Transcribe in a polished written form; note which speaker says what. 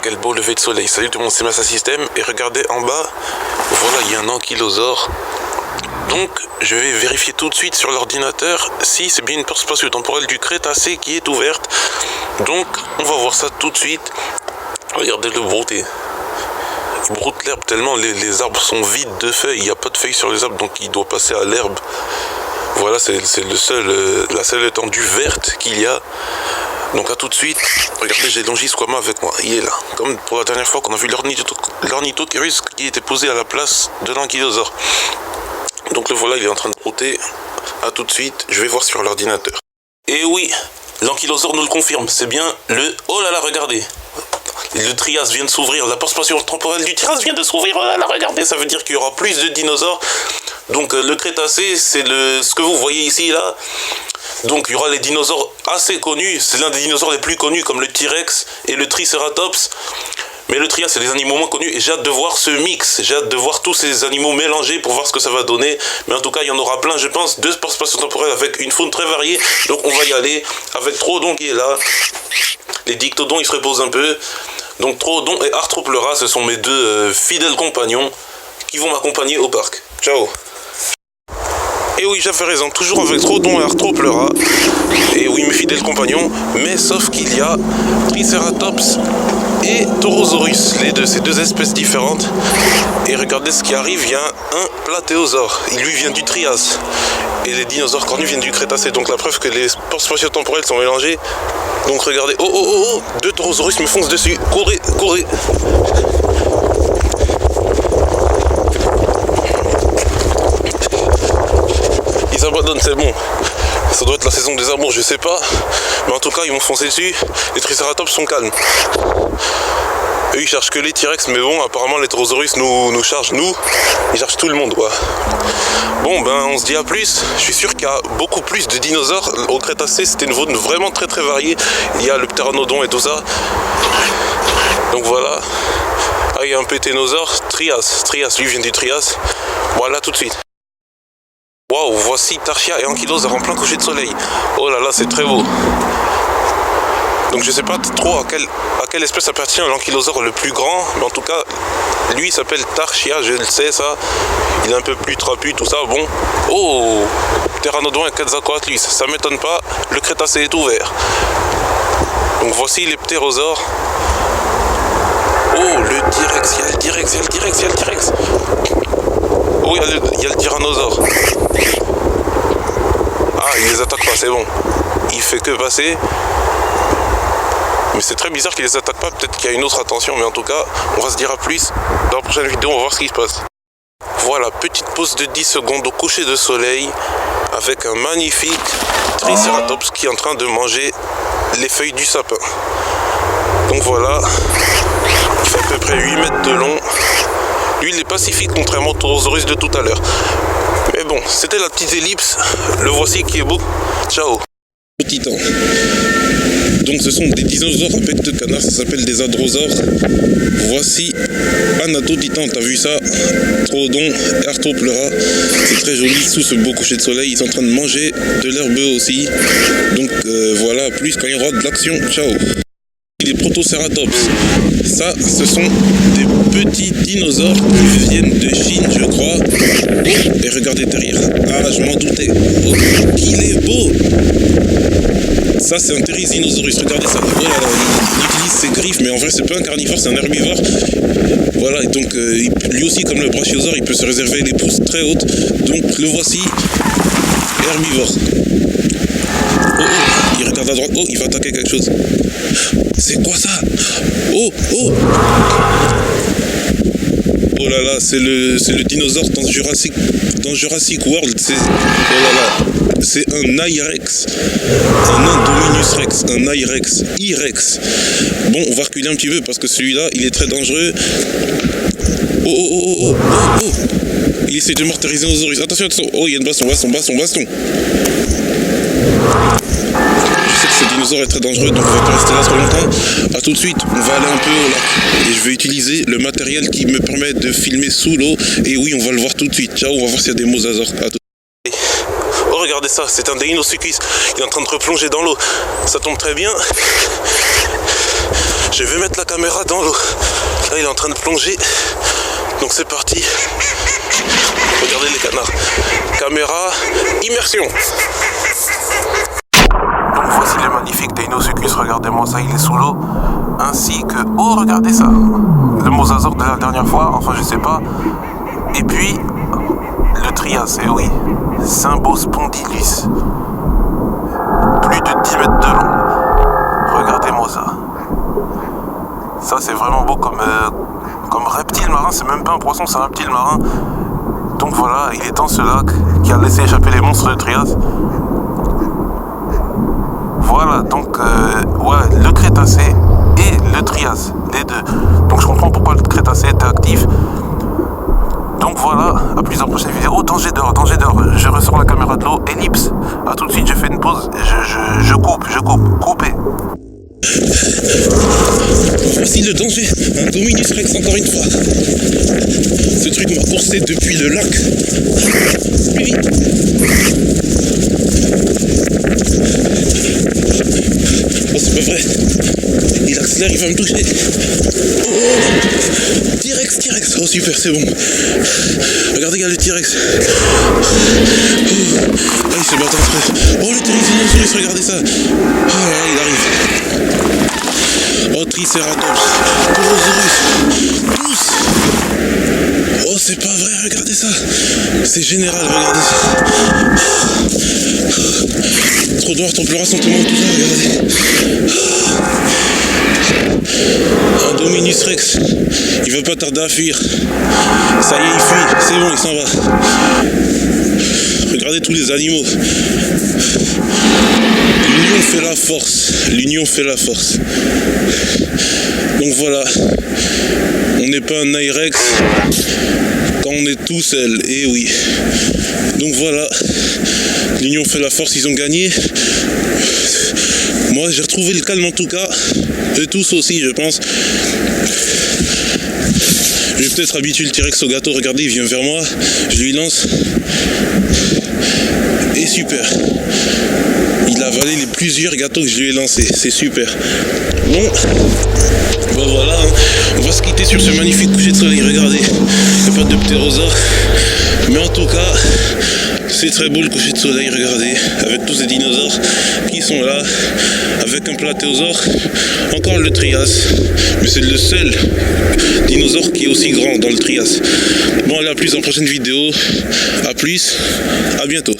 Speaker 1: quel beau lever de soleil. Salut tout le monde, c'est Massa System. Et regardez en bas, voilà, il y a un ankylosautre. Donc, je vais vérifier tout de suite sur l'ordinateur si c'est bien une porte spatio-temporelle du Crétacé qui est ouverte. Donc, on va voir ça tout de suite. Regardez le brouter. Il broute l'herbe tellement les arbres sont vides de feuilles. Il n'y a pas de feuilles sur les arbres, donc il doit passer à l'herbe. Voilà, c'est la seule étendue verte qu'il y a. Donc à tout de suite. Regardez, j'ai Longis Squama avec moi. Il est là. Comme pour la dernière fois qu'on a vu l'ornithochérus qui était posé à la place de l'ankylosautre. Donc le voilà, il est en train de brouter. A tout de suite, je vais voir sur l'ordinateur. Et oui, l'ankylosautre nous le confirme. C'est bien le... Oh là là, regardez. Le Trias vient de s'ouvrir. La porte spatio-temporelle du Trias vient de s'ouvrir. Oh là là, regardez, ça veut dire qu'il y aura plus de dinosaures. Donc le Crétacé, c'est ce que vous voyez ici, là. Donc il y aura les dinosaures assez connus. C'est l'un des dinosaures les plus connus, comme le T-Rex et le Triceratops. Mais le Trias, c'est des animaux moins connus et j'ai hâte de voir ce mix. J'ai hâte de voir tous ces animaux mélangés pour voir ce que ça va donner. Mais en tout cas, il y en aura plein, je pense. 2 portes spatio-temporelles avec une faune très variée. Donc on va y aller avec Troodon qui est là. Les Dictodons, ils se reposent un peu. Donc Troodon et Arthropleura, ce sont mes 2 fidèles compagnons qui vont m'accompagner au parc. Ciao. Et oui, j'avais raison, toujours avec Troodon et Arthropleura. Et oui, mes fidèles compagnons, mais sauf qu'il y a Triceratops et Taurosaurus, les deux, c'est 2 espèces différentes. Et regardez ce qui arrive, il y a un Platéosaure, il lui vient du Trias. Et les dinosaures cornus viennent du Crétacé, donc la preuve que les portes spatio-temporelles sont mélangées. Donc regardez, oh, 2 Taurosaurus me foncent dessus, courez. Ils abandonnent, c'est bon. Ça doit être la saison des amours, je sais pas. Mais en tout cas, ils m'ont foncé dessus. Les Triceratops sont calmes. Eux, ils cherchent que les T-Rex, mais bon, apparemment, les Taurosaurus nous chargent, ils cherchent tout le monde, quoi. Bon, ben, on se dit à plus. Je suis sûr qu'il y a beaucoup plus de dinosaures. Au Crétacé, c'était une faune vraiment très très variée. Il y a le Pteranodon et tout ça. Donc voilà. Ah, il y a un Péténosaure. Trias, lui vient du Trias. Voilà, tout de suite. Waouh, voici Tarchia et Ankylosautre en plein coucher de soleil. Oh là là, c'est très beau. Donc je sais pas trop à quelle espèce appartient l'ankylosautre le plus grand, mais en tout cas, lui il s'appelle Tarchia, je le sais ça. Il est un peu plus trapu, tout ça, bon. Oh, Pteranodon et Quetzalcoatlus, ça m'étonne pas, le Crétacé est ouvert. Donc voici les ptérosaures. Oh, le T-Rex, il y a le T-Rex. Oh, il y a le tyrannosaure. Ah, il les attaque pas, c'est bon. Il fait que passer. Mais c'est très bizarre qu'il les attaque pas. Peut-être qu'il y a une autre attention. Mais en tout cas, on va se dire à plus dans la prochaine vidéo. On va voir ce qui se passe. Voilà, petite pause de 10 secondes au coucher de soleil. Avec un magnifique Triceratops qui est en train de manger les feuilles du sapin. Donc voilà. Il fait à peu près 8 mètres de long. Lui, il est pacifique, contrairement au Taurosaurus de tout à l'heure. Mais bon, c'était la petite ellipse. Le voici qui est beau. Ciao. Titan. Donc ce sont des dinosaures à bec de canard, ça s'appelle des hadrosaures. Voici Anatotitan, t'as vu ça? Troodon et Arthropleura. C'est très joli sous ce beau coucher de soleil. Ils sont en train de manger de l'herbe aussi. Donc voilà, plus quand il y aura de l'action. Ciao. Les Protoceratops, ça ce sont des petits dinosaures qui viennent de Chine je crois. Oh, et regardez derrière, ah je m'en doutais, oh, qu'il est beau. Ça c'est un Therizinosaurus, regardez ça, oh là là, il utilise ses griffes mais en vrai c'est pas un carnivore, c'est un herbivore. Voilà, et donc lui aussi comme le brachiosaure il peut se réserver les pousses très hautes. Donc le voici, herbivore. Oh, il regarde à droite, oh, il va attaquer quelque chose. C'est quoi ça? Oh là là, c'est le dinosaure dans Jurassic World. Oh là là, c'est un I-Rex, un Indominus Rex, un I-Rex, I-Rex. Bon, on va reculer un petit peu parce que celui-là, il est très dangereux. Oh. Il essaie de martyriser nos oreilles. Attention. Oh, il y a une baston. Je sais que ce dinosaure est très dangereux, donc on va pas rester là trop longtemps. A tout de suite, on va aller un peu au lac. Et je vais utiliser le matériel qui me permet de filmer sous l'eau. Et oui, on va le voir tout de suite. Ciao, on va voir s'il y a des mosasaures. Oh, regardez ça, c'est un Deinosuchus. Il est en train de replonger dans l'eau. Ça tombe très bien. Je vais mettre la caméra dans l'eau. Là, il est en train de plonger. Donc c'est parti. Regardez les canards. Caméra, immersion. Donc voici le magnifique Deinosuchus. Regardez-moi ça, il est sous l'eau. Ainsi que... Oh, regardez ça. Le mosasaure de la dernière fois. Enfin, je sais pas. Et puis... le Trias, eh oui. Symbospondylus. Plus de 10 mètres de long. Regardez-moi ça. Ça, c'est vraiment beau comme reptile marin. C'est même pas un poisson, c'est un reptile marin. Donc voilà, il est dans ce lac qui a laissé échapper les monstres de Trias. Voilà, donc ouais, le Crétacé et le Trias, les deux. Donc je comprends pourquoi le Crétacé était actif. Donc voilà, à plusieurs prochaines vidéos. Oh, danger dehors, danger dehors. Je ressors la caméra de l'eau, ellipse. A tout de suite, je fais une pause. Je coupe, coupez. Voici le danger, un Dominus Rex encore une fois. Ce truc m'a coursé depuis le lac. Plus vite. Oh, c'est pas vrai. Il accélère, il va me toucher. Oh, T-Rex. Oh super, c'est bon. Regardez, il y a le T-Rex. Oh, il se bat entre eux. Oh, le Tyrannosaurus, regardez ça. Oh là, il arrive. Oh, Triceratops, Taurosaurus, tous. Oh, c'est pas vrai, regardez ça. C'est général, regardez ça. Trop noir, ton pleura, son témoin, tout ça, regardez. Un Dominus Rex, il va pas tarder à fuir. Ça y est, il fuit, c'est bon, il s'en va. Regardez tous les animaux. L'union fait la force. L'union fait la force. Donc voilà. On n'est pas un Irex quand on est tout seul. Et oui. Donc voilà. L'union fait la force, ils ont gagné. Moi j'ai retrouvé le calme en tout cas. Eux tous aussi je pense. Je vais peut-être habituer le T-Rex au gâteau. Regardez, il vient vers moi. Je lui lance. Et super. Il a avalé les plusieurs gâteaux que je lui ai lancés. C'est super. Bon. Bon voilà. Hein. On va se quitter sur ce magnifique coucher de soleil. Regardez. Il n'y a pas de ptérosaure. Mais en tout cas, c'est très beau le coucher de soleil. Regardez. Avec tous ces dinosaures qui sont là. Avec un platéosaure. Encore le Trias. Mais c'est le seul dinosaure qui est aussi grand dans le Trias. Bon, allez, à plus dans la prochaine vidéo. À plus. À bientôt.